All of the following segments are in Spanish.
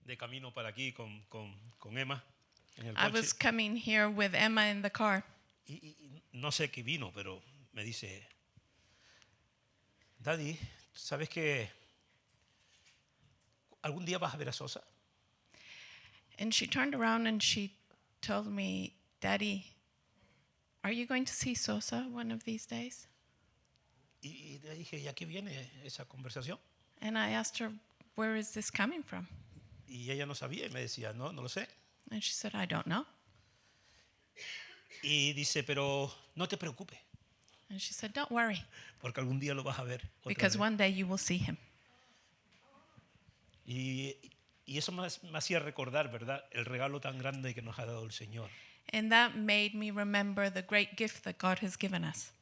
de camino para aquí con Emma en el I was coche coming here with Emma in the car, y no sé qué vino, pero me dice, Daddy, ¿sabes que algún día vas a ver a Sosa? and she turned around and she told me, Daddy, are you going to see Sosa one of these days? Y le dije, ¿y a qué viene esa conversación? And I asked her, where is this coming from? Y ella no sabía y me decía, no lo sé. And she said, I don't know. Y dice, pero no te preocupes, And she said, don't worry, porque algún día lo vas a ver otra because vez. one day you will see him. Y eso me hacía recordar, ¿verdad?, el regalo tan grande que nos ha dado el Señor. And that made me remember the great gift that God has given us,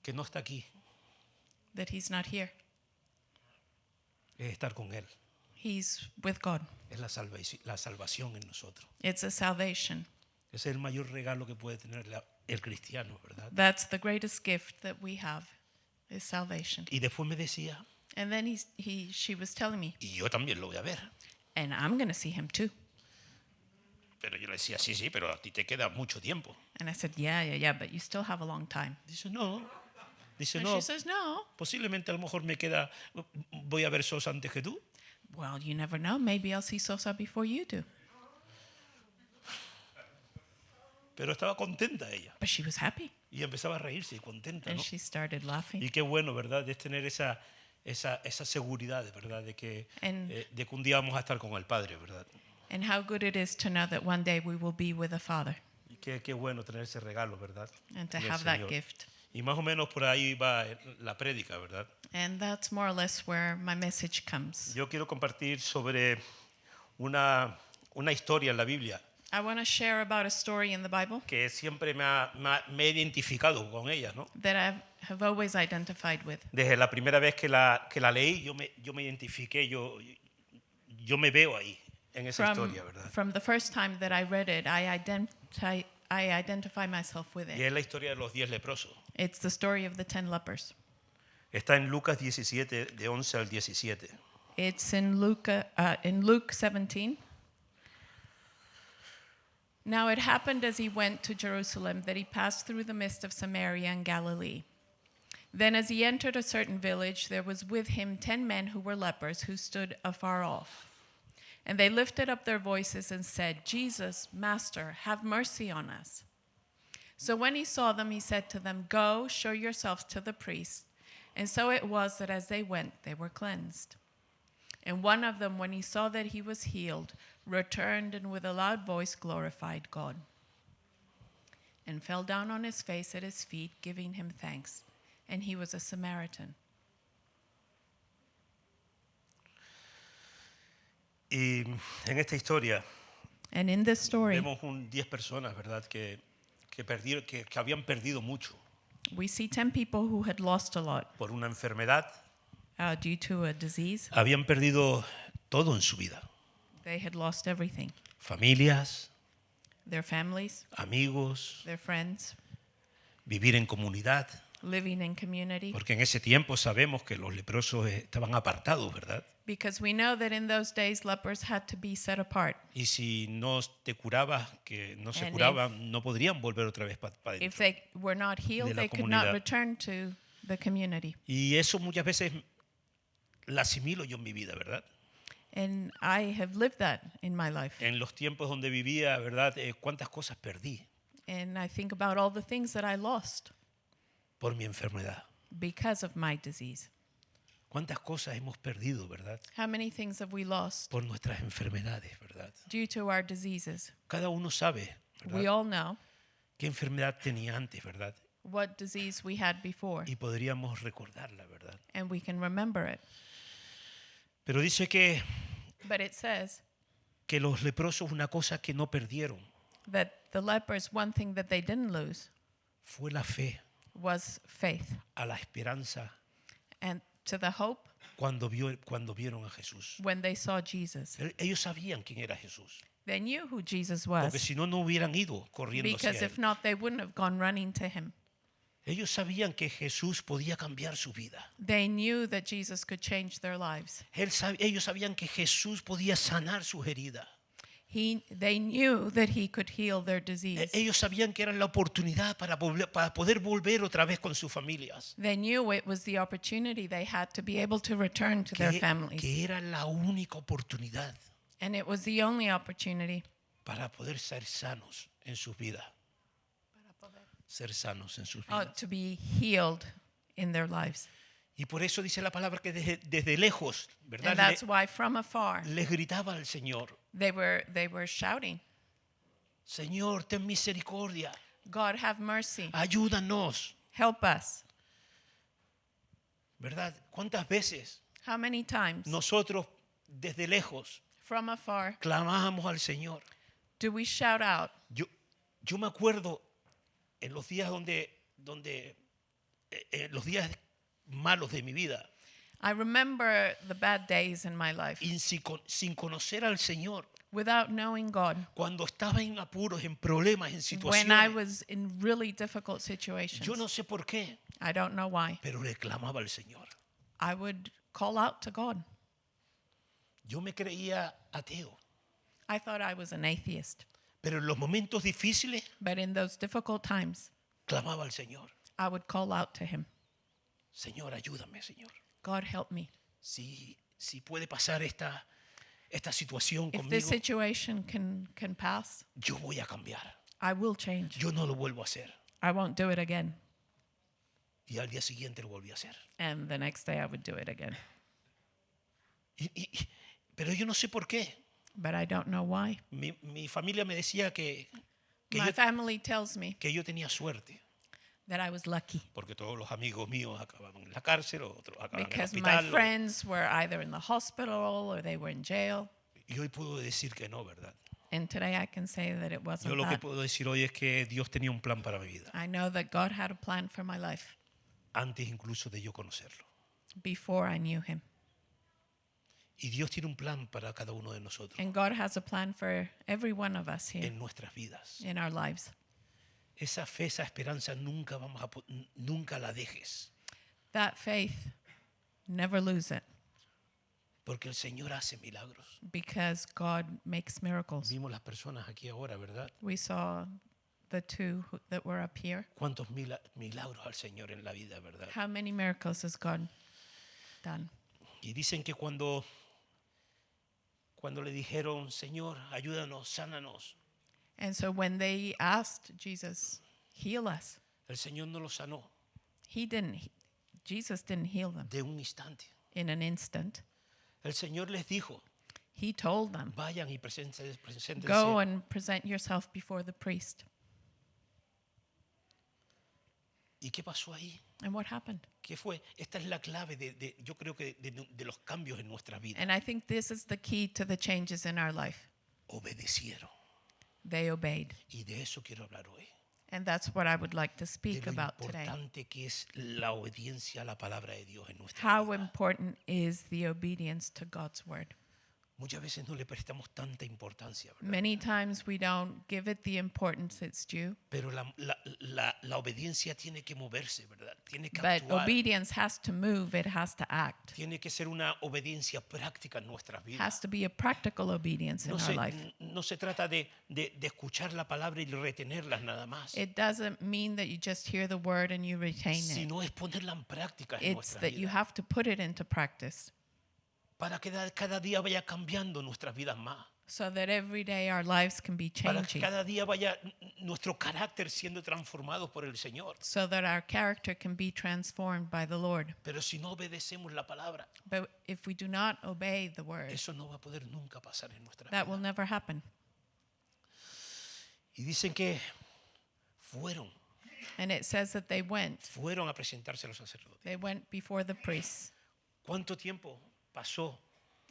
Que no está aquí, that he's not here. es estar con Él. He's with God. Es la salvación en nosotros. It's a salvation. Ese es el mayor regalo que puede tener el cristiano, ¿verdad? That's the greatest gift that we have, is salvation. Y después me decía, And then she was telling me, y yo también lo voy a ver. and I'm going to see him too. Pero yo le decía, sí, pero a ti te queda mucho tiempo. And I said, yeah, but you still have a long time. Dice, no. Dice, And no, she says, no. posiblemente a lo mejor voy a ver Sosa antes que tú. Well, you never know. Maybe I'll see Sosa before you do. Pero estaba contenta ella. But she was happy. Y empezaba a reírse, contenta, And ¿no? she started laughing. Y qué bueno, ¿verdad?, de tener esa seguridad, ¿verdad?, de que un día vamos a estar con el Padre, ¿verdad? And how good it is to know that one day we will be with the Father Y qué bueno tener ese regalo, ¿verdad? and to del have that Señor. gift. Y más o menos por ahí va la prédica, ¿verdad? And that's more or less where my message comes. Yo quiero compartir sobre una historia en la Biblia I want to share about a story in the Bible que siempre me he identificado con ella, ¿no? that I have always identified with. Desde la primera vez que la leí, yo me identifiqué, yo me veo ahí, en esa historia, ¿verdad? From the first time that I read it, I identify myself with Y it. es la historia de los 10 leprosos. It's the story of the 10 lepers. Está en Lucas 17, de 11 al 17. It's in Luke 17. Now it happened as he went to Jerusalem that he passed through the midst of Samaria and Galilee. Then as he entered a certain village, there was with him 10 men who were lepers, who stood afar off. And they lifted up their voices and said, Jesus, Master, have mercy on us. So when he saw them, he said to them, Go, show yourselves to the priest. And so it was that as they went, they were cleansed. And one of them, when he saw that he was healed, returned and with a loud voice glorified God, and fell down on his face at his feet, giving him thanks. And he was a Samaritan. Y en esta historia And in this story, vemos 10 personas, ¿verdad?, que habían perdido mucho we see 10 people who had lost a lot por una enfermedad, due to a disease. habían perdido todo en su vida. They had lost everything. Familias, Their families, amigos, their friends, vivir en comunidad, living in community. porque en ese tiempo sabemos que los leprosos estaban apartados, ¿verdad? Because we know that in those days lepers had to be set apart. Y si no te curabas, que no se And curaban, no podrían volver otra vez para If adentro. they were not healed, De la they could not comunidad. return to the community. Y eso muchas veces la asimilo yo en mi vida, ¿verdad? And I have lived that in my life. En los tiempos donde vivía, ¿verdad?, cuántas cosas perdí And I think about all the things that I lost por mi enfermedad. because of my disease. Cuántas cosas hemos perdido, ¿verdad?, How many things have we lost por nuestras enfermedades, ¿verdad? due to our diseases? Cada uno sabe, We ¿verdad?, all know qué enfermedad tenía antes, ¿verdad? what disease we had before, Y podríamos recordarla, ¿verdad? and we can remember it. Pero dice que But it says los leprosos, una cosa que no perdieron that the lepers, one thing that they didn't lose fue la fe, was faith, a la esperanza and to the hope cuando vieron a Jesús. when they saw Jesus. Ellos sabían quién era Jesús, They knew who Jesus porque was, si no, no hubieran ido corriendo hacia because if él. not, they wouldn't have gone running to him. Ellos sabían que Jesús podía cambiar su vida. They knew that Jesus could change their lives. Ellos sabían que Jesús podía sanar sus heridas. They knew that he could heal their disease. Ellos sabían que era la oportunidad para poder volver otra vez con sus familias. They knew it was the opportunity they had to be able to return to their families. Que era la única oportunidad And it was the only opportunity para poder ser sanos en sus vidas. Ser sanos en sus vidas. to be healed in their lives. Y por eso dice la palabra que desde lejos, And ¿verdad? that's why from afar Les gritaba al Señor, they were shouting, Señor, ten misericordia, God have mercy, ayúdanos, help us. ¿verdad? ¿Cuántas veces How many times nosotros desde lejos from afar clamábamos al Señor? do we shout out? Yo me acuerdo en los días los días malos de mi vida, I remember the bad days in my life y sin conocer al Señor, without knowing God. cuando estaba en apuros, en problemas, en When I situaciones, was in really difficult situations, yo no sé por qué, I don't know why, pero le clamaba al Señor. I would call out to God. Yo me creía ateo, I thought I was an atheist, pero en los momentos difíciles but in those difficult times, clamaba al Señor. I would call out to Him. Señor, ayúdame, Señor. God, help me. Si puede pasar esta situación If this conmigo, situation can pass, yo voy a cambiar. I will change. Yo no lo vuelvo a hacer. I won't do it again. Y al día siguiente lo volví a hacer. And the next day I would do it again. Pero yo no sé por qué. But I don't know why. Mi familia me decía que My family tells me yo tenía suerte, that I was lucky porque todos los amigos míos acababan en la cárcel, otros acababan en el because my hospital. friends were either in the hospital or they were in jail. Y hoy puedo decir que no, ¿verdad? And today I can say that it Yo wasn't lo que that. puedo decir hoy es que Dios tenía un plan para mi vida, I know that God had a plan for my life antes incluso de yo conocerlo. before I knew Him. Y Dios tiene un plan para cada uno de nosotros And God has a plan for every one of us here en nuestras vidas. in our lives. Esa fe, esa esperanza nunca la dejes, That faith, never lose it porque el Señor hace milagros. because God makes miracles. Vimos las personas aquí ahora, ¿verdad? We saw the two that were up here. Cuántos milagros al Señor en la vida, ¿verdad? How many miracles has God done? Y dicen que cuando le dijeron, Señor, ayúdanos, sánanos, And so when they asked Jesus, heal us, el Señor no los sanó Jesus didn't heal them de un instante. in an instant. El Señor les dijo, He told them, vayan y preséntense. go and present yourself before the priest. ¿Y qué pasó ahí? And what happened? ¿Qué fue? Esta es la clave yo creo que de los cambios en nuestra vida. And I think this is the key to the changes in our life. Obedecieron. They obeyed. Y de eso quiero hablar hoy. And that's what I would like to De speak lo about today. importante que es la obediencia a la palabra de Dios en nuestra How vida. important is the obedience to God's word? Muchas veces no le prestamos tanta importancia, ¿verdad? Many times we don't give it the importance it's due, Pero la obediencia tiene que moverse, ¿verdad? Tiene que but actuar. obedience has to move, it has to act. Tiene que ser una obediencia práctica en nuestras It vidas. has to be a practical obedience in our life. No se trata de escuchar la palabra y retenerlas nada más, It doesn't mean that you just hear the word and you retain it. sino es ponerla en práctica en It's nuestras that you vidas. have to put it into practice Para que cada día vaya cambiando nuestras vidas más. so that every day our lives can be Para que changing, cada día vaya nuestro carácter siendo transformado por el Señor. so that our character can be transformed by the Lord. Pero si no obedecemos la palabra, But if we do not obey the word, eso no va a poder nunca pasar en nuestra that vida. will never happen. Y dicen que fueron And it says that they went a presentarse a los sacerdotes. They went before the priests. ¿Cuánto tiempo pasó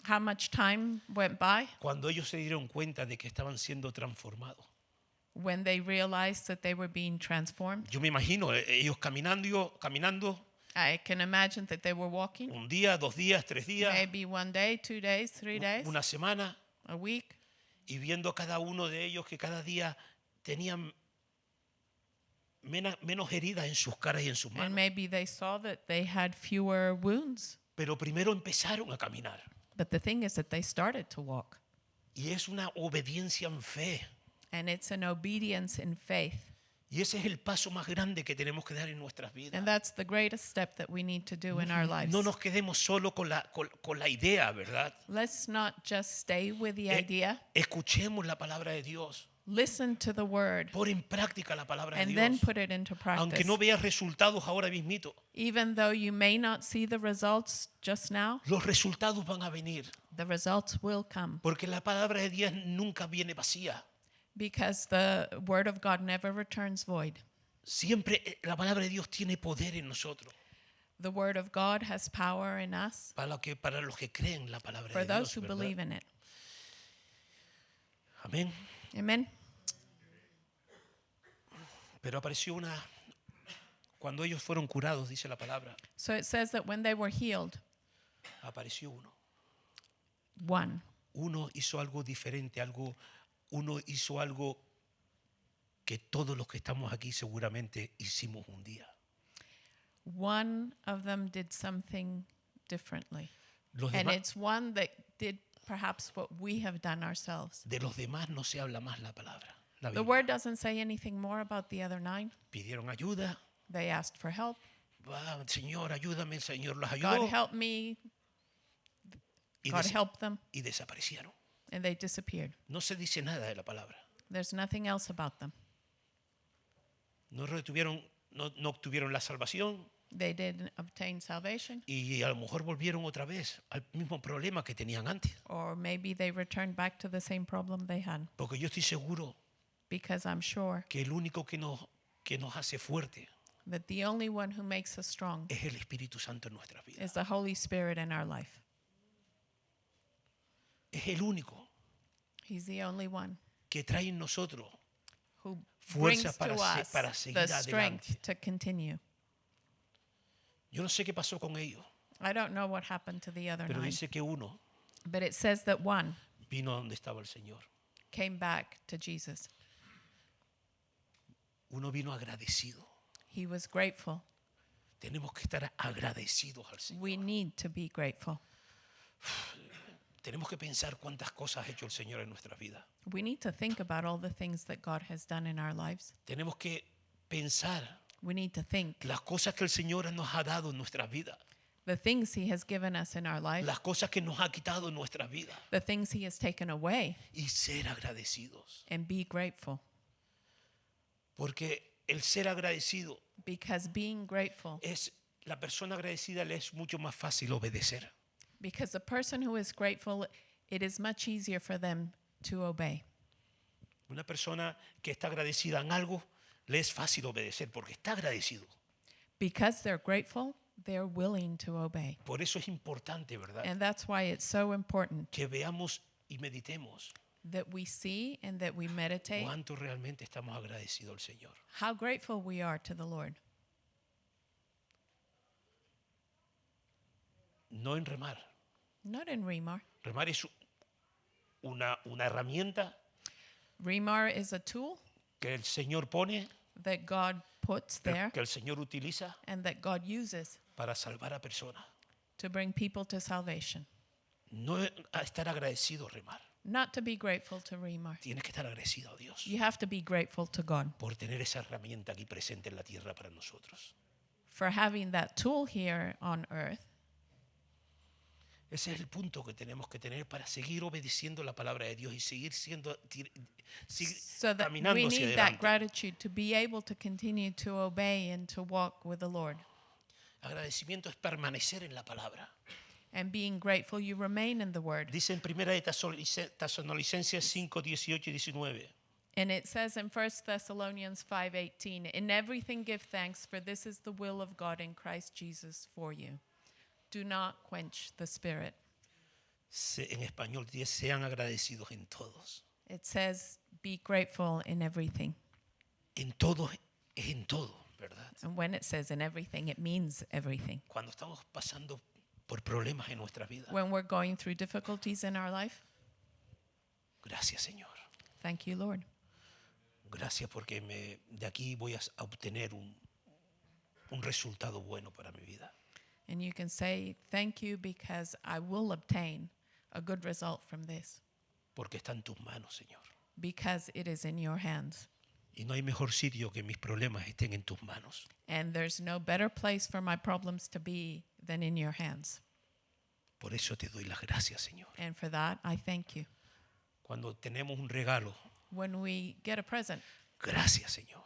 How much time went by cuando ellos se dieron cuenta de que estaban siendo transformados? when they realized that they were being transformed? Yo me imagino ellos caminando I can imagine that they were walking, un día, 2 días, 3 días, maybe 1 day, 2 days, 3 days, una semana, a week, y viendo a cada uno de ellos que cada día tenían menos heridas en sus caras y en sus And manos. maybe they saw that they had fewer wounds. Pero primero empezaron a caminar. But the thing is that they started to walk. Y es una obediencia en fe. And it's an obedience in faith. Y ese es el paso más grande que tenemos que dar en nuestras vidas. And that's the greatest step that we need to do in our lives. No nos quedemos solo con la idea, ¿verdad? Let's not just stay with the Eh, idea. Escuchemos la palabra de Dios. Listen to the word Pon en práctica la palabra de and then Dios. put it into practice. Aunque no veas resultados ahora mismito, Even though you may not see the results just now, los resultados van a venir. the results will come Porque la palabra de Dios nunca viene vacía. because the word of God never returns void. Siempre la palabra de Dios tiene poder en nosotros. The word of God has power in us Para los que creen la palabra for de those Dios. who ¿Verdad? believe in it. Amén. Amen. Pero apareció cuando ellos fueron curados, dice la palabra, So it says that when they were healed, apareció uno. one Uno hizo algo diferente, uno hizo algo que todos los que estamos aquí seguramente hicimos un día. of them did something differently. Los And demás, it's one that did perhaps what we have done ourselves. de los demás no se habla más la palabra. La The Biblia. word doesn't say anything more about the other 9. Pidieron ayuda. They asked for help. Señor, ayúdame, el Señor los God ayudó. help me. Y, God helped them. y desaparecieron. And they disappeared. No se dice nada de la palabra. There's nothing else about them. No obtuvieron la salvación They didn't obtain salvation, y a lo mejor volvieron otra vez al mismo problema que tenían antes. or maybe they returned back to the same problem they had. Porque yo estoy seguro Because I'm sure que el único que nos hace fuerte that the only one who makes us strong es el Espíritu Santo en nuestras vidas. is the Holy Spirit in our life. Es el único He's the only one que trae en nosotros who fuerza brings to us para seguir the strength adelante. to continue. Yo no sé qué pasó con ellos, I don't know what happened to the other pero 9, dice que uno but it says that one vino a donde estaba el Señor. came back to Jesus. Uno vino agradecido. He was grateful. Tenemos que estar agradecidos al Señor. We need to be grateful. Tenemos que pensar cuántas cosas ha hecho el Señor en nuestras vidas. We need to think about all the things that God has done in our lives. Tenemos que pensar We need to think las cosas que el Señor nos ha dado en nuestras vidas, the things He has given us in our life, las cosas que nos ha quitado en nuestras vidas the things He has taken away, y ser agradecidos. and be grateful. Porque el ser agradecido Because being grateful, la persona agradecida le es mucho más fácil obedecer. because the person who is grateful, it is much easier for them to obey. Una persona que está agradecida en algo le es fácil obedecer porque está agradecido. Because they're grateful, they're willing to obey. Por eso es importante, ¿verdad? And that's why it's so important Que veamos y meditemos that we see and that we meditate cuánto realmente estamos agradecidos al Señor. how grateful we are to the Lord. No en remar. Not in Remar. Remar es una herramienta Remar is a tool que el Señor pone, that God puts there que el Señor utiliza and that God uses para salvar a personas. to bring people to salvation. No a estar agradecido remar. Not to be grateful to Remar. Tienes que estar agradecido a Dios You have to be grateful to God por tener esa herramienta aquí presente en la tierra para nosotros. for having that tool here on earth. Ese es el punto que tenemos que tener para seguir obedeciendo la palabra de Dios y seguir So that caminando we hacia need that adelante. gratitude to be able to continue to obey and to walk with the Lord. Agradecimiento es permanecer en la palabra. And being grateful, you remain in the Word. Dice en primera de Tesalonicenses 5, 18 y 19. And it says in 1 Thessalonians 5:18, "In everything give thanks, for this is the will of God in Christ Jesus for you. Do not quench the Spirit." En español dice, sean agradecidos en todos. It says, "Be grateful in everything." En todo es en todo, ¿verdad? And when it says in everything, it means everything. Cuando estamos pasando por problemas en nuestra vida. When we're going through difficulties in our life, Gracias, Señor. thank you, Lord. Gracias porque de aquí voy a obtener un resultado bueno para mi vida. And you can say, thank you because I will obtain a good result from this Porque está en tus manos, Señor. because it is in your hands. Y no hay mejor sitio que mis problemas estén en tus manos. And there's no better place for my problems to be than in your hands. Por eso te doy las gracias, Señor. And for that, I thank you. Cuando tenemos un regalo, When we get a present, gracias, Señor.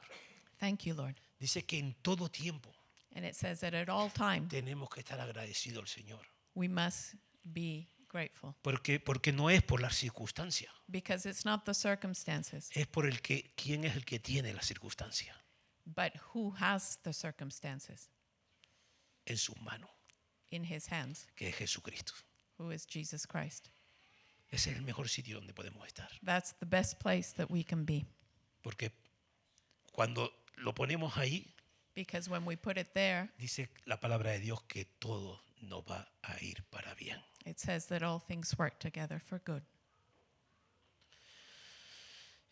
thank you, Lord. Dice que en todo tiempo And it says that at all times, tenemos que estar agradecidos al Señor. we must be grateful Porque no es por la circunstancia, because it's not the circumstances, es por quién es el que tiene la circunstancia but who has the circumstances en sus manos, in his hands, que es Jesucristo. who is Jesus Christ. Ese es el mejor sitio donde podemos estar. That's the best place that we can be Porque cuando lo ponemos ahí, because when we put it there, dice la palabra de Dios que todo nos va a ir para bien. it says that all things work together for good.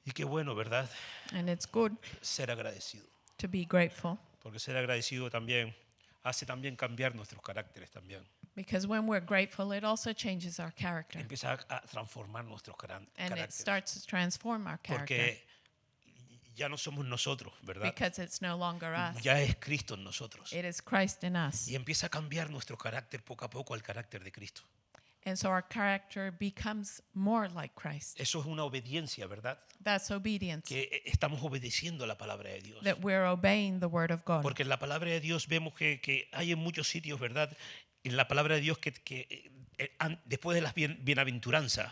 Y qué bueno, ¿verdad? And it's good Ser agradecido. to be grateful Porque ser agradecido también hace también cambiar nuestros caracteres también. because when we're grateful, it also changes our character Empieza a transformar nuestros and it caracteres. starts to transform our character Porque ya no somos nosotros, ¿verdad? because it's no longer us. Ya es Cristo en nosotros. It is Christ in us. Y empieza a cambiar nuestro carácter poco a poco al carácter de Cristo. And so our character becomes more like Christ. Eso es una obediencia, ¿verdad? That's obedience, Que estamos obedeciendo la palabra de Dios. that we're obeying the word of God. Porque en la palabra de Dios vemos que hay en muchos sitios, ¿verdad? En la palabra de Dios después de las bienaventuranzas,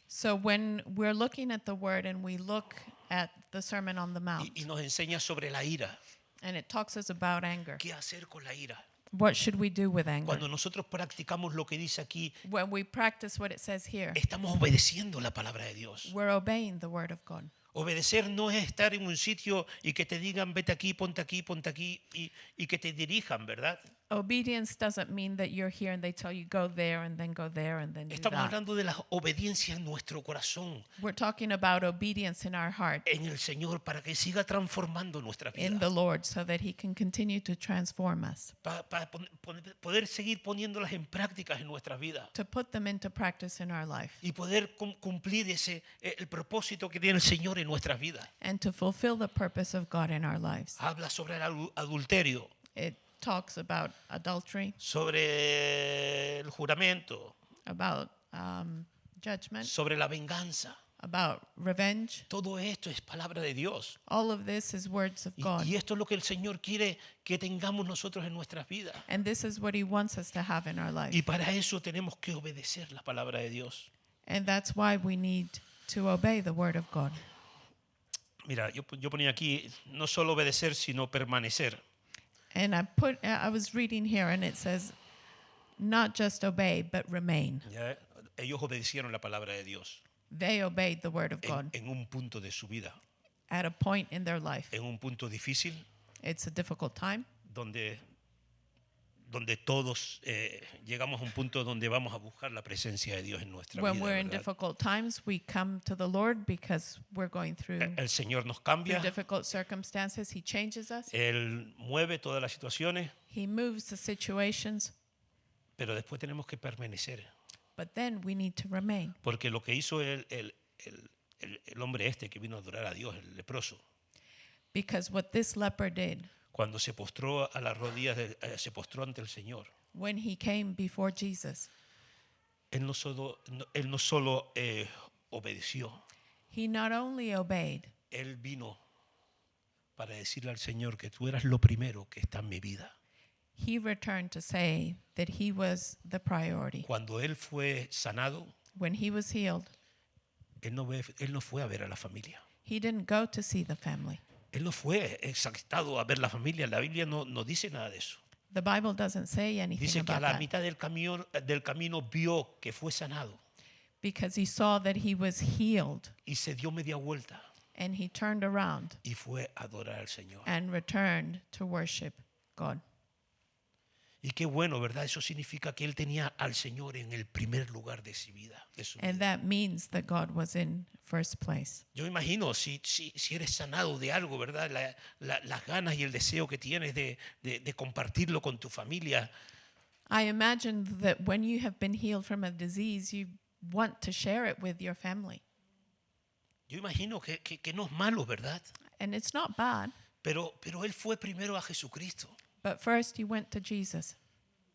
So when we're looking at the word and we look at the Sermon on the Mount, y nos enseña sobre la ira. and it talks us about anger, ¿Qué hacer con la ira? what should we do with anger? Cuando nosotros practicamos lo que dice aquí, When we practice what it says here, estamos obedeciendo la palabra de Dios. we're obeying the word of God. Obedecer no es estar en un sitio y que te digan vete aquí, ponte aquí y que te dirijan, ¿verdad? Obedience doesn't mean that you're here and they tell you go there and then go there and then do Estamos that. hablando de la obediencia en nuestro corazón, We're talking about obedience in our heart, en el Señor, para que siga transformando nuestra in vida. the Lord, so that He can continue to transform us, Para poder seguir poniéndolas en prácticas en nuestras vidas to put them into practice in our life, y poder cumplir el propósito que tiene el Señor en nuestras vidas. and to fulfill the purpose of God in our lives. Habla sobre el adulterio, It talks about adultery, sobre el juramento, about judgment, sobre la venganza. about revenge. Todo esto es palabra de Dios. All of this is words of God. Y esto es lo que el Señor quiere que tengamos nosotros en nuestras vidas. And this is what He wants us to have in our life. Y para eso tenemos que obedecer la palabra de Dios. And that's why we need to obey the word of God. Mira, yo ponía aquí no solo obedecer, sino permanecer. And I was reading here and it says, not just obey, but remain. ¿Ya? Ellos obedecieron la palabra de Dios They obeyed the word of God en un punto de su vida, at a point in their life. en un punto difícil It's a difficult time donde todos llegamos a un punto donde vamos a buscar la presencia de Dios en nuestra when vida. we're in ¿Verdad? difficult times, we come to the Lord because we're going through El Señor nos cambia, difficult circumstances. He changes us. Él mueve todas las situaciones, He moves the situations, pero después tenemos que permanecer. but then we need to remain. Porque lo que hizo el hombre este que vino a adorar a Dios, el leproso, Because what this leper did cuando se postró a las rodillas, se postró ante el Señor, when he came before Jesus, él no solo obedeció, he not only obeyed, él vino para decirle al Señor que tú eras lo primero que está en mi vida. he returned to say that he was the priority. Cuando él fue sanado, When he was healed, él no fue a ver a la familia. he didn't go to see the family. Él no fue exaltado a ver la familia. La Biblia no dice nada de eso. The Bible doesn't say anything Dice que a about la that mitad del camino vio que fue sanado because he saw that he was healed y se dio media vuelta and he turned around y fue a adorar al Señor. and returned to worship God. Y qué bueno, ¿verdad? Eso significa que él tenía al Señor en el primer lugar de su vida. De su And vida. that means that God was in first place. Yo imagino, si eres sanado de algo, ¿verdad? Las ganas y el deseo que tienes de compartirlo con tu familia. I imagine that when you have been healed from a disease, you want to share it with your family. Yo imagino que no es malo, ¿verdad? And it's not bad, Pero él fue primero a Jesucristo but first he went to Jesus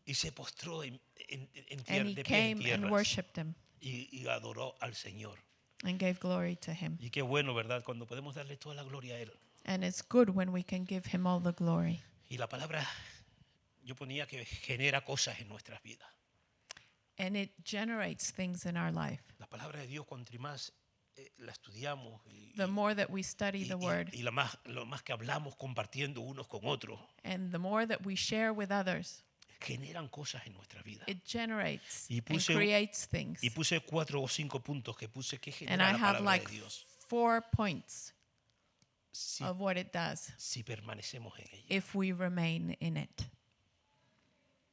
y se postró and he de pies en came and tierra worshipped him y adoró al Señor. and gave glory to him. Y qué bueno, ¿verdad? Cuando podemos darle toda la gloria a Él. And it's good when we can give him all the glory. Y la palabra, yo ponía que genera cosas en nuestras vidas. And it generates things in our life. La palabra de Dios, cuanto más la estudiamos The more that we study the word y lo más que hablamos compartiendo unos con otros, and the more that we share with others, generan cosas en nuestra vida. it generates Y and puse- creates things. Y puse 4 o 5 puntos que puse que And genera I la have palabra like de Dios 4 points si, of what it does si permanecemos en ella. if we remain in it.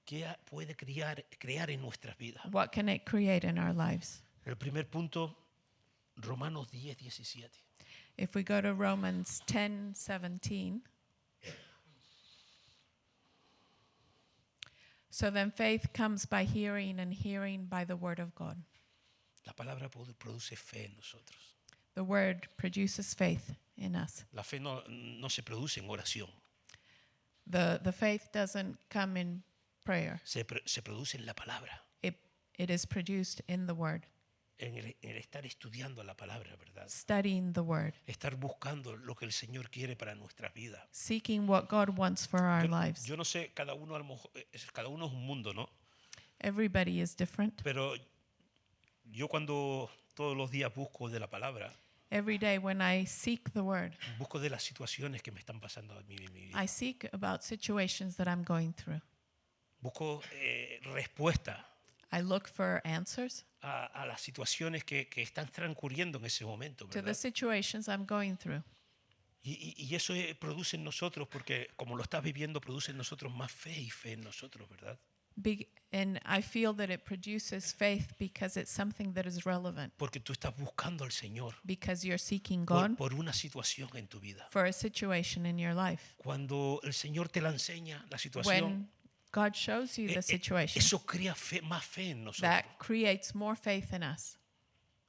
¿Qué puede crear en nuestras vidas? What can it create in our lives? El primer punto, Romanos 10, 17. If we go to Romans 10:17. So then faith comes by hearing, and hearing by the word of God. La palabra produce fe en nosotros. The word produces faith in us. La fe no se produce en oración, The faith doesn't come in prayer. se produce en la palabra, It is produced in the word, en el estar estudiando la palabra, ¿verdad? studying the word, Estar buscando lo que el Señor quiere para nuestras vidas. seeking what God wants for our lives. Yo no sé, cada uno es un mundo, ¿no? Everybody is different. Pero yo cuando todos los días busco de la palabra, Every day when I seek the word, busco de las situaciones que me están pasando en mi vida. I seek about situations that I'm going through. Busco respuesta I look for answers a las situaciones que están transcurriendo en ese momento, to the ¿verdad? situations I'm going through. Y eso produce en nosotros, porque como lo estás viviendo, produce en nosotros más fe y fe en nosotros, ¿verdad? And I feel that it produces faith because it's something that is relevant, Porque tú estás buscando al Señor because you're seeking por, God por una situación en tu vida. for a situation in your life. Cuando el Señor te la enseña, la situación, When God shows you the situation, eso crea más fe en nosotros. that creates more faith in us.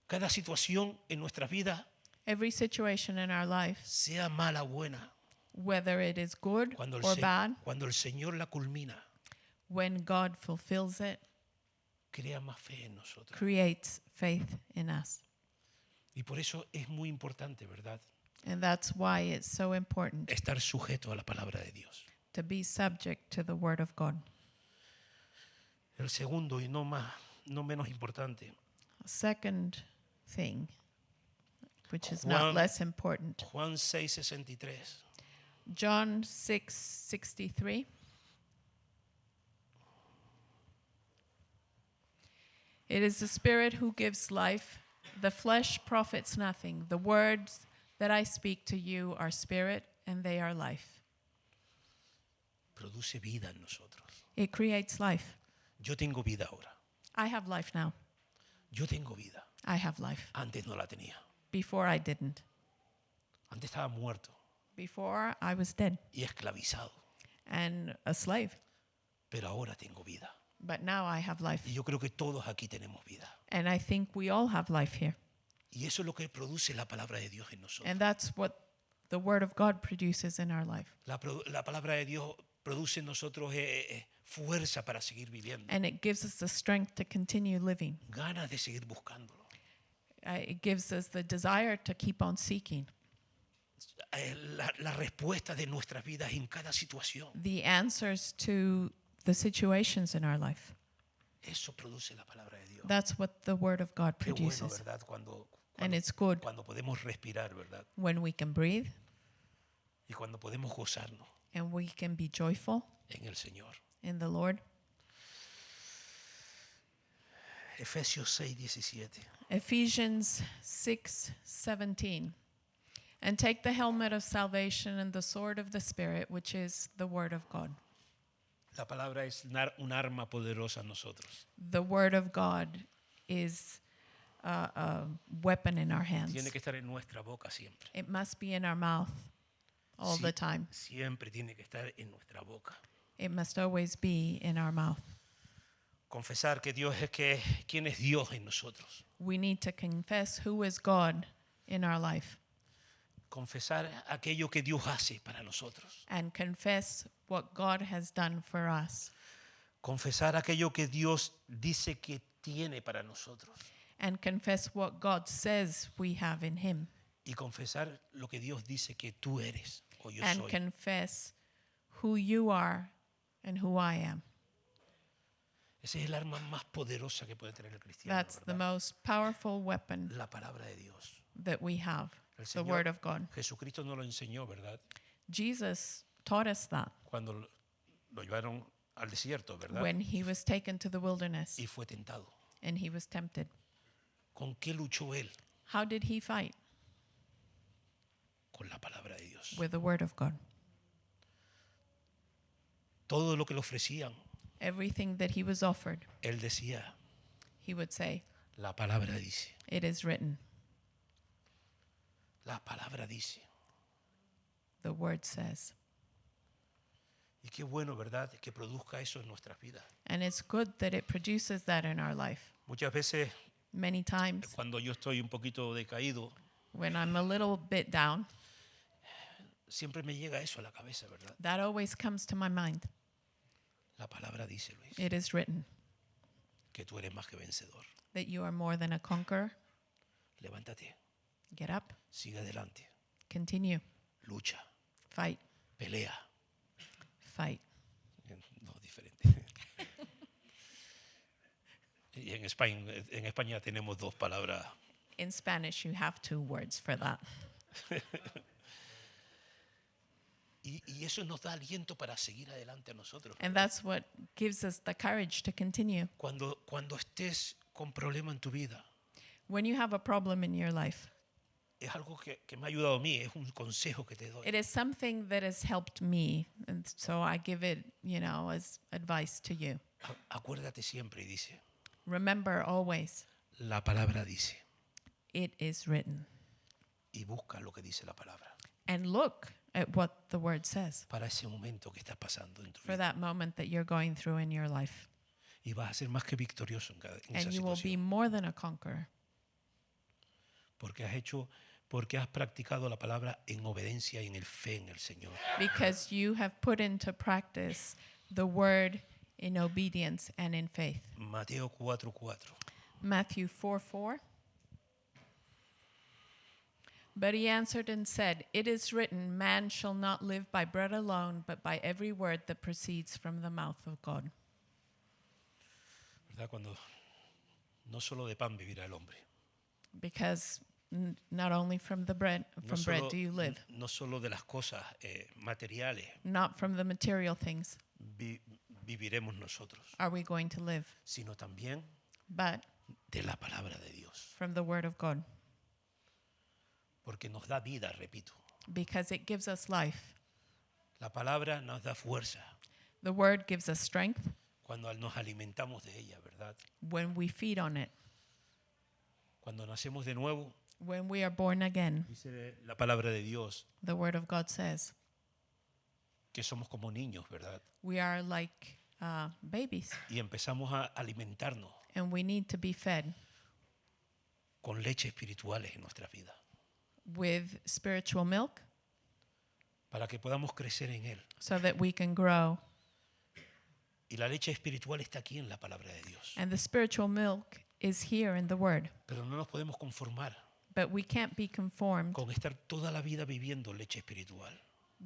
Cada situación en nuestras vidas, Every situation in our life, sea mala o buena, whether it is good cuando or bad, cuando el Señor la culmina, when God fulfills it, crea más fe en nosotros. creates faith in us. Y por eso es muy importante, ¿verdad? And that's why it's so important Estar sujeto a la palabra de Dios. to be subject to the word of God. El segundo y no menos importante, A second thing, which is Juan- not less important, Juan 6:63. John 6:63. It is the Spirit who gives life. The flesh profits nothing. The words that I speak to you are spirit and they are life. Produce vida en nosotros. It creates life. Yo tengo vida ahora. I have life now. Yo tengo vida. I have life. Antes no la tenía. Before I didn't. Antes estaba muerto Before I was dead y esclavizado. and a slave. Pero ahora tengo vida. But now I have life. Y yo creo que todos aquí tenemos vida. And I think we all have life here. Y eso es lo que produce la palabra de Dios en nosotros. And that's what the Word of God produces in our life. La palabra de Dios produce en nosotros fuerza para seguir viviendo. And it gives us the strength to continue living. Ganas de seguir buscándolo. It gives us the desire to keep on seeking. La respuesta de nuestras vidas en cada situación. The answers to the situations in our life. Eso produce la palabra de Dios. That's what the Word of God Qué bueno, produces. ¿verdad? And it's good Cuando podemos respirar, ¿verdad? when we can breathe Y cuando podemos gozarnos and we can be joyful en el Señor. in the Lord. Efesios 6:17. Ephesians 6:17. And take the helmet of salvation and the sword of the Spirit, which is the Word of God. La palabra es un arma poderosa en nosotros. The word of God is a weapon in our hands. Tiene que estar en nuestra boca siempre. It must be in our mouth all the time. Siempre tiene que estar en nuestra boca. It must always be in our mouth. Confesar que Dios es quién es Dios en nosotros. We need to confess who is God in our life Confesar aquello que Dios hace para nosotros. and confess what God has done for us Confesar aquello que Dios dice que tiene para nosotros. and confess what God says we have in him Y confesar lo que Dios dice que tú eres o yo and soy. confess who you are and who I am. Ese es el arma más poderosa que puede tener el cristiano. That's the ¿Verdad? most powerful weapon La palabra de Dios. that we have, El the word Señor of God. Jesucristo nos lo enseñó, ¿verdad? Jesus taught us that Cuando lo llevaron al desierto, ¿verdad? when he was taken to the wilderness Y fue tentado. and he was tempted. ¿Con qué luchó él? How did he fight? Con la palabra de Dios. With the word of God. Todo lo que le ofrecían, Everything that he was offered, él decía, he would say, la palabra dice, it is written. la palabra dice. The word says. Y qué bueno, ¿verdad? Que produzca eso en nuestras vidas. And it's good that it produces that in our life. Muchas veces Many times cuando yo estoy un poquito decaído, when I'm a little bit down, siempre me llega eso a la cabeza, ¿verdad? that always comes to my mind. La palabra dice, Luis, It is written que tú eres más que vencedor. that you are more than a conqueror. Levántate, Get up, sigue adelante, continue, lucha, fight, pelea. fight. No, diferente. Y en España tenemos dos palabras. In Spanish, you have two words for that. Y eso nos da aliento para seguir adelante a nosotros. And ¿verdad? that's what gives us the courage to continue. Cuando estés con problema en tu vida, When you have a problem in your life, es algo que me ha ayudado a mí, es un consejo que te doy. it is something that has helped me. And so I give it, as advice to you. Acuérdate siempre y dice, Remember always, la palabra dice, it is written. y busca lo que dice la palabra And look at what the word says para ese momento que estás pasando en tu for vida. that moment that you're going through in your life. Y vas a ser más que victorioso en esa And you will be situación. more than a conqueror Porque has practicado la palabra en obediencia y en el fe en el Señor. because you have put into practice the word in obedience and in faith. Mateo 4:4. Matthew 4:4. But he answered and said, it is written, man shall not live by bread alone, but by every word that proceeds from the mouth of God. ¿Verdad? Cuando no solo de pan vivirá el hombre. Because not only from bread do you live, No solo de las cosas materiales not from the material things viviremos nosotros, are we going to live, sino también but de la palabra de Dios. from the word of God, Porque nos da vida, repito. because it gives us life. La palabra nos da fuerza The word gives us strength cuando nos alimentamos de ella, ¿verdad? when we feed on it. Cuando nacemos de nuevo, When we are born again, dice la palabra de Dios the word of God says, que somos como niños, ¿verdad? we are like babies, Y empezamos a alimentarnos and we need to be fed con leche espirituales en nuestra vida with spiritual milk para que podamos crecer en Él. so that we can grow. Y la leche espiritual está aquí en la palabra de Dios. And the spiritual milk is here in the word. Pero no nos podemos conformar But we can't be conformed con estar toda la vida viviendo leche espiritual.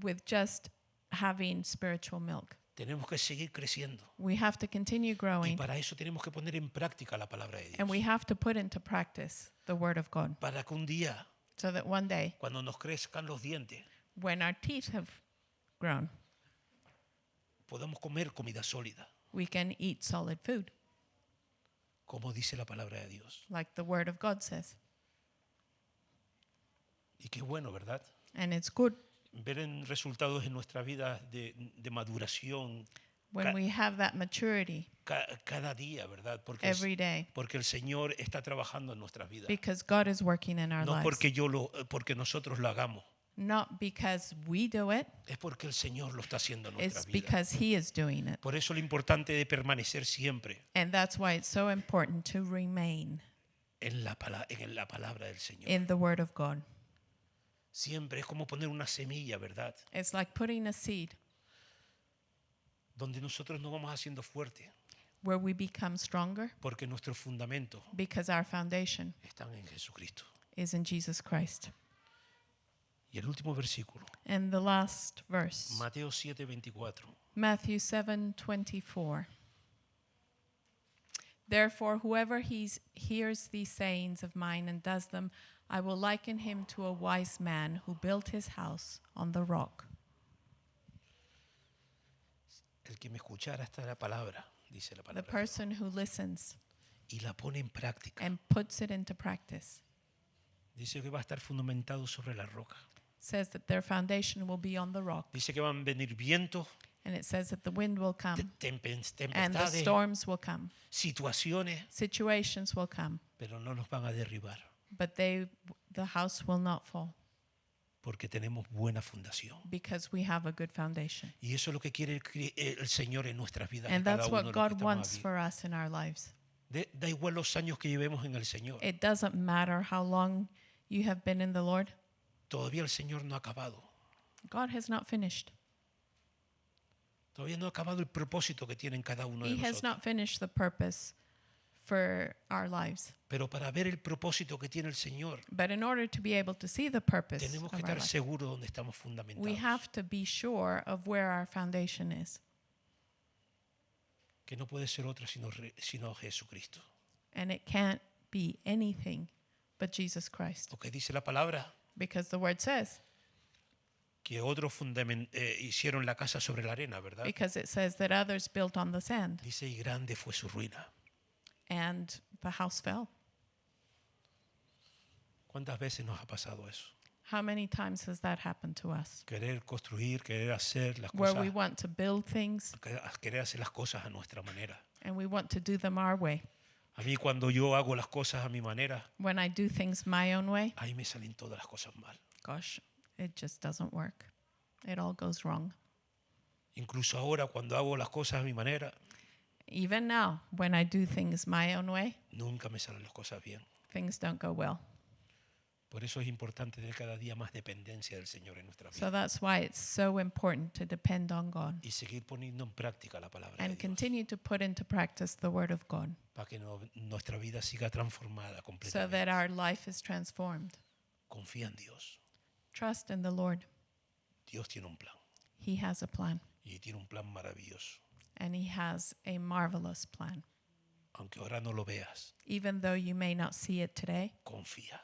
with just having spiritual milk. Tenemos que seguir creciendo. We have to continue Y growing, para eso tenemos que poner en práctica la palabra de and we Dios. have to put into practice the word of God Para que un día, so that one day, cuando nos crezcan los dientes, when our teeth have grown, podamos comer comida sólida, we can eat solid food, como dice la palabra de Dios. like the word of God says. Y qué bueno, ¿verdad? And it's good Ver en resultados en nuestra vida de maduración when Ca- we have that maturity cada día, ¿verdad? every day, Porque el Señor está trabajando en nuestras vidas. because God is working in our No lives. porque nosotros lo hagamos, Not because we do it, es porque el Señor lo está haciendo en it's nuestras vidas. because He is doing it. Por eso lo importante de permanecer siempre And that's why it's so important to remain en la palabra del Señor. in the Word of God. Siempre es como poner una semilla, ¿verdad? It's like putting a seed Donde nosotros nos vamos haciendo fuertes, where we become stronger porque nuestros fundamentos because our foundation están en Jesucristo. is in Jesus Christ. Y el último versículo, And the last verse, Mateo 7:24. Matthew 7:24. Therefore, whoever hears these sayings of mine and does them, I will liken him to a wise man who built his house on the rock. El que me escuchara esta la palabra, dice la The palabra, person who listens y la pone en práctica, and puts it into practice dice que va a estar fundamentado sobre la roca. says that their foundation will be on the rock. Dice que van a venir vientos, And it says that the wind will come and the tempestades, storms will come. situaciones, Situations will come, pero no nos van a derribar, but the house will not fall porque tenemos buena fundación. because we have a good foundation. Y eso es lo que quiere el Señor en nuestras vidas. And de cada that's uno what de los God que estamos wants aquí. for us in our lives. Da igual los años que llevemos en el Señor. It doesn't matter how long you have been in the Lord. Todavía el Señor no ha acabado. God has not finished. Todavía no ha acabado el propósito que tiene en cada uno de He has nosotros. not finished the purpose for our lives. Pero para ver el propósito que tiene el Señor, But in order to be able to see the purpose tenemos que of our estar life, seguros donde estamos we fundamentados. have to be sure of where our foundation is. Que no puede ser otra sino Jesucristo. And it can't be anything but Jesus Christ. Porque dice la palabra Because the word says, que otros hicieron la casa sobre la arena, ¿verdad? because it says that others built on the sand Dice, y grande fue su ruina. and the house fell. ¿Cuántas veces nos ha pasado eso? How many times has that happened to us? Querer construir, querer hacer las Where cosas, we want to build things querer hacer las cosas a nuestra manera. and we want to do them our way. A mí cuando yo hago las cosas a mi manera, When I do things my own way, ahí me salen todas las cosas mal. gosh, it just doesn't work. It all goes wrong. Incluso ahora cuando hago las cosas a mi manera, Even now, when I do things my own way, nunca me salen las cosas bien. things don't go well. Por eso es importante tener cada día más dependencia del Señor en nuestra vida So that's why it's so important to depend on God y seguir poniendo en práctica la palabra de and Dios continue to put into practice the Word of God para que nuestra vida siga transformada so completamente. that our life is transformed. Confía en Dios. Trust in the Lord. Dios tiene un plan He has a plan, y tiene un plan maravilloso. and He has a marvelous plan. Aunque ahora no lo veas, Even though you may not see it today, confía,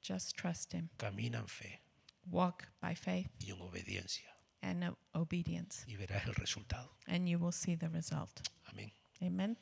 just trust Him. camina en fe Walk by faith y en obediencia and obedience, y verás el resultado. and you will see the result. Amén. Amen.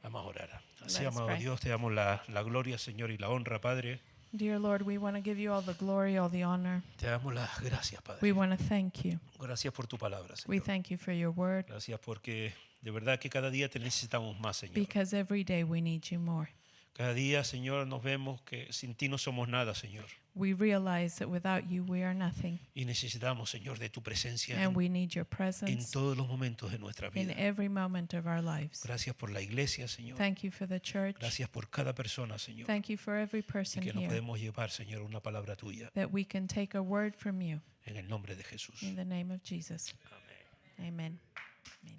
Vamos a orar. Así, Let us amado pray. Dios, te damos la gloria, Señor, y la honra, Padre. Dear Lord, we want to give you all the glory, all the honor. Te damos las gracias, We Padre. want to thank you. Gracias por tu palabra, We Señor. thank you for your word Gracias porque de verdad que cada día te necesitamos más, Señor. because every day we need you more. Cada día, Señor, nos vemos que sin ti no somos nada, Señor. We realize that without you we are nothing, Y necesitamos, Señor, de tu presencia and we need your en presence todos los momentos de nuestra in vida. every moment of our lives. Gracias por la iglesia, Señor. Thank you for the church. Gracias por cada persona, Señor. Thank you for every Y person que nos here, podemos llevar, Señor, una palabra tuya that we can take a word from you en el nombre de Jesús. in the name of Jesus. Amén. Amen. Amen.